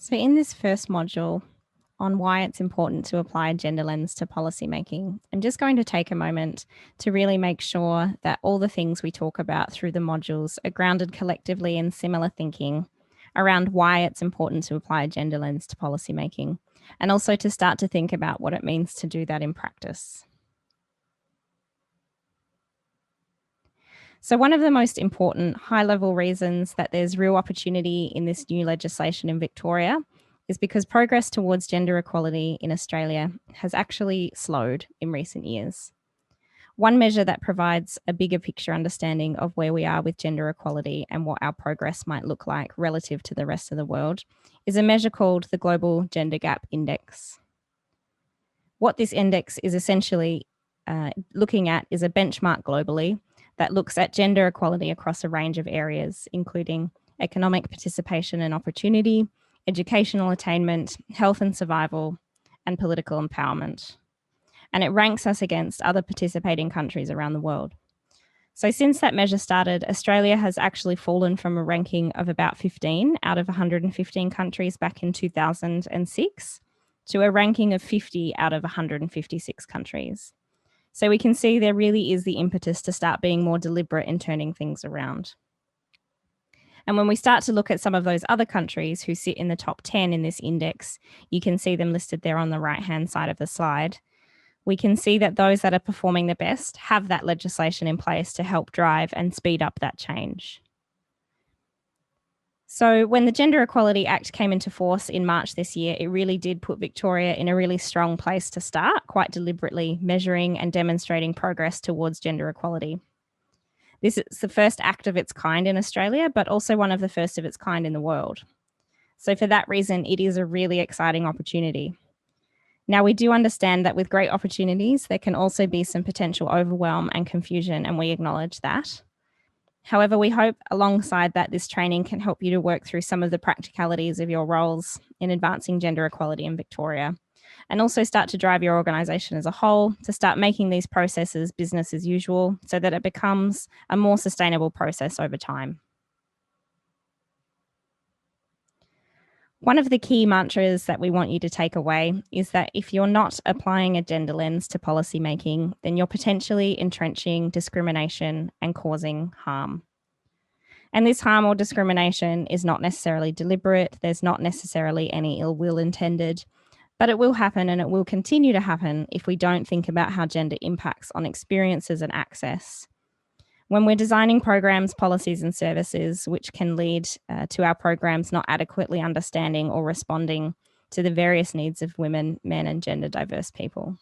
So, in this first module on why it's important to apply a gender lens to policymaking, I'm just going to take a moment to really make sure that all the things we talk about through the modules are grounded collectively in similar thinking around why it's important to apply a gender lens to policymaking, and also to start to think about what it means to do that in practice. So, one of the most important high level reasons that there's real opportunity in this new legislation in Victoria is because progress towards gender equality in Australia has actually slowed in recent years. One measure that provides a bigger picture understanding of where we are with gender equality and what our progress might look like relative to the rest of the world is a measure called the Global Gender Gap Index. What this index is essentially looking at is a benchmark globally that looks at gender equality across a range of areas, including economic participation and opportunity, educational attainment, health and survival, and political empowerment. And it ranks us against other participating countries around the world. So since that measure started, Australia has actually fallen from a ranking of about 15 out of 115 countries back in 2006 to a ranking of 50 out of 156 countries. So we can see there really is the impetus to start being more deliberate in turning things around. And when we start to look at some of those other countries who sit in the top 10 in this index, you can see them listed there on the right-hand side of the slide. We can see that those that are performing the best have that legislation in place to help drive and speed up that change. So when the Gender Equality Act came into force in March this year, it really did put Victoria in a really strong place to start, quite deliberately measuring and demonstrating progress towards gender equality. This is the first act of its kind in Australia, but also one of the first of its kind in the world. So for that reason, it is a really exciting opportunity. Now, we do understand that with great opportunities, there can also be some potential overwhelm and confusion, and we acknowledge that. However, we hope alongside that this training can help you to work through some of the practicalities of your roles in advancing gender equality in Victoria, and also start to drive your organisation as a whole to start making these processes business as usual so that it becomes a more sustainable process over time. One of the key mantras that we want you to take away is that if you're not applying a gender lens to policy making, then you're potentially entrenching discrimination and causing harm. And this harm or discrimination is not necessarily deliberate. There's not necessarily any ill will intended, but it will happen, and it will continue to happen if we don't think about how gender impacts on experiences and access. When we're designing programs, policies, and services, which can lead to our programs not adequately understanding or responding to the various needs of women, men, and gender diverse people.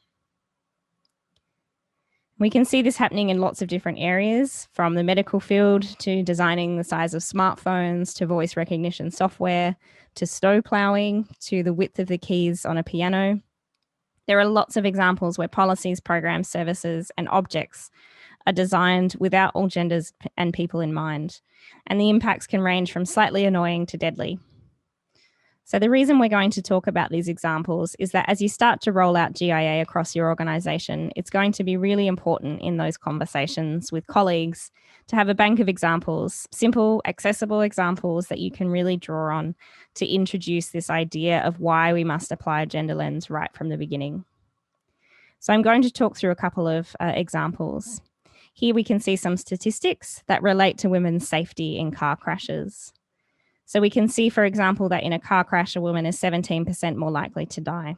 We can see this happening in lots of different areas, from the medical field to designing the size of smartphones, to voice recognition software, to snow ploughing, to the width of the keys on a piano. There are lots of examples where policies, programs, services, and objects are designed without all genders and people in mind, and the impacts can range from slightly annoying to deadly. So the reason we're going to talk about these examples is that as you start to roll out GIA across your organisation, it's going to be really important in those conversations with colleagues to have a bank of examples, simple, accessible examples that you can really draw on to introduce this idea of why we must apply a gender lens right from the beginning. So I'm going to talk through a couple of examples. Here we can see some statistics that relate to women's safety in car crashes. So we can see, for example, that in a car crash, a woman is 17% more likely to die.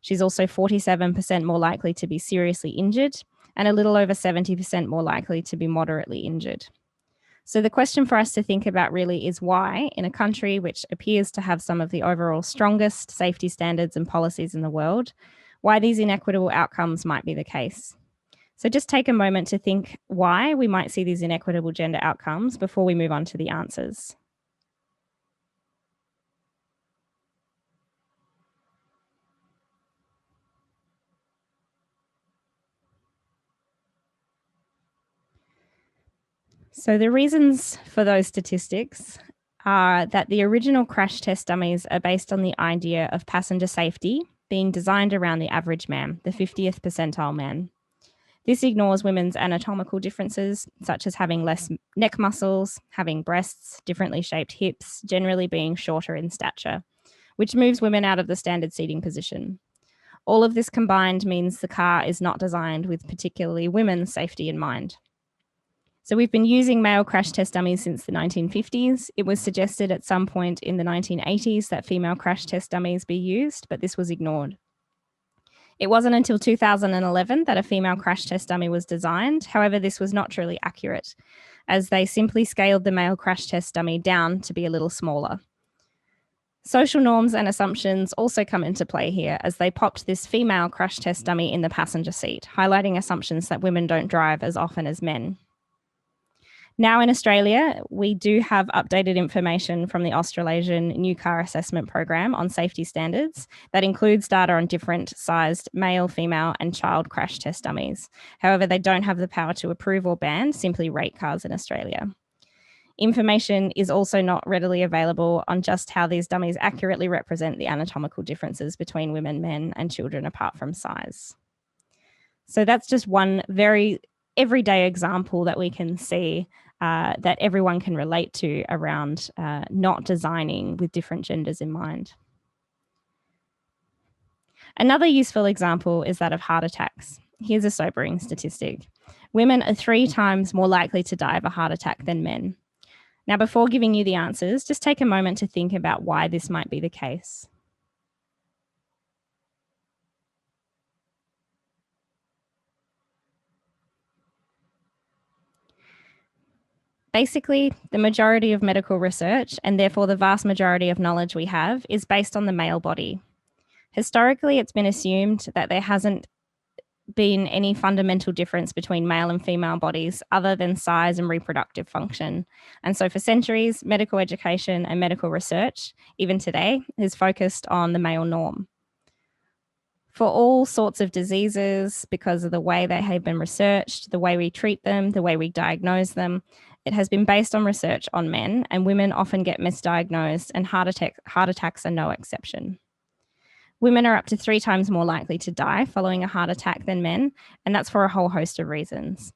She's also 47% more likely to be seriously injured and a little over 70% more likely to be moderately injured. So the question for us to think about really is why, in a country which appears to have some of the overall strongest safety standards and policies in the world, why these inequitable outcomes might be the case. So just take a moment to think why we might see these inequitable gender outcomes before we move on to the answers. So the reasons for those statistics are that the original crash test dummies are based on the idea of passenger safety being designed around the average man, the 50th percentile man. This ignores women's anatomical differences, such as having less neck muscles, having breasts, differently shaped hips, generally being shorter in stature, which moves women out of the standard seating position. All of this combined means the car is not designed with particularly women's safety in mind. So we've been using male crash test dummies since the 1950s. It was suggested at some point in the 1980s that female crash test dummies be used, but this was ignored. It wasn't until 2011 that a female crash test dummy was designed. However, this was not truly accurate, as they simply scaled the male crash test dummy down to be a little smaller. Social norms and assumptions also come into play here, as they popped this female crash test dummy in the passenger seat, highlighting assumptions that women don't drive as often as men. Now in Australia, we do have updated information from the Australasian New Car Assessment Program on safety standards that includes data on different sized male, female, and child crash test dummies. However, they don't have the power to approve or ban, simply rate cars in Australia. Information is also not readily available on just how these dummies accurately represent the anatomical differences between women, men, and children apart from size. So that's just one very everyday example that we can see that everyone can relate to around not designing with different genders in mind. Another useful example is that of heart attacks. Here's a sobering statistic. Women are 3 times more likely to die of a heart attack than men. Now, before giving you the answers, just take a moment to think about why this might be the case. Basically, the majority of medical research, and therefore the vast majority of knowledge we have, is based on the male body. Historically, it's been assumed that there hasn't been any fundamental difference between male and female bodies other than size and reproductive function. And so for centuries, medical education and medical research, even today, is focused on the male norm. For all sorts of diseases, because of the way they have been researched, the way we treat them, the way we diagnose them, it has been based on research on men, and women often get misdiagnosed, and heart attacks are no exception. Women are up to 3 times more likely to die following a heart attack than men, and that's for a whole host of reasons.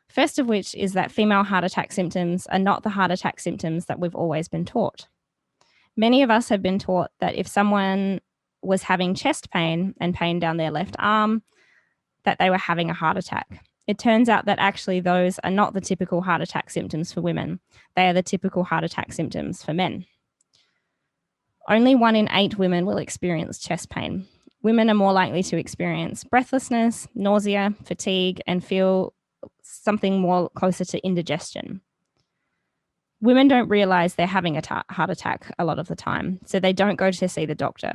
First of which is that female heart attack symptoms are not the heart attack symptoms that we've always been taught. Many of us have been taught that if someone was having chest pain and pain down their left arm, that they were having a heart attack. It turns out that actually those are not the typical heart attack symptoms for women. They are the typical heart attack symptoms for men. Only 1 in 8 women will experience chest pain. Women are more likely to experience breathlessness, nausea, fatigue, and feel something more closer to indigestion. Women don't realize they're having a heart attack a lot of the time, so they don't go to see the doctor.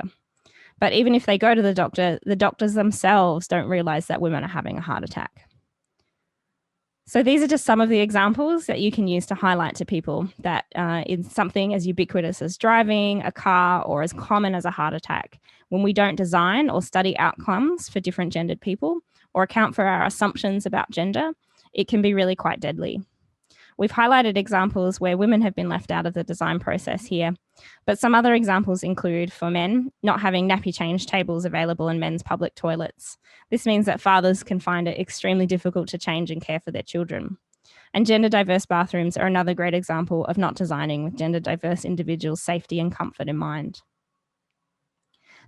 But even if they go to the doctors themselves don't realize that women are having a heart attack. So these are just some of the examples that you can use to highlight to people that in something as ubiquitous as driving a car or as common as a heart attack, when we don't design or study outcomes for different gendered people or account for our assumptions about gender, it can be really quite deadly. We've highlighted examples where women have been left out of the design process here, but some other examples include for men, not having nappy change tables available in men's public toilets. This means that fathers can find it extremely difficult to change and care for their children. And gender diverse bathrooms are another great example of not designing with gender diverse individuals' safety and comfort in mind.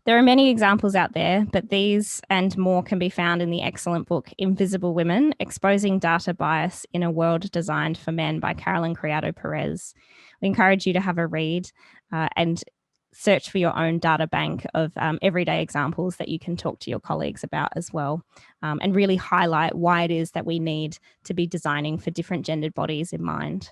There are many examples out there, but these and more can be found in the excellent book Invisible Women, Exposing Data Bias in a World Designed for Men by Carolyn Criado Perez. We encourage you to have a read and search for your own data bank of everyday examples that you can talk to your colleagues about as well, and really highlight why it is that we need to be designing for different gendered bodies in mind.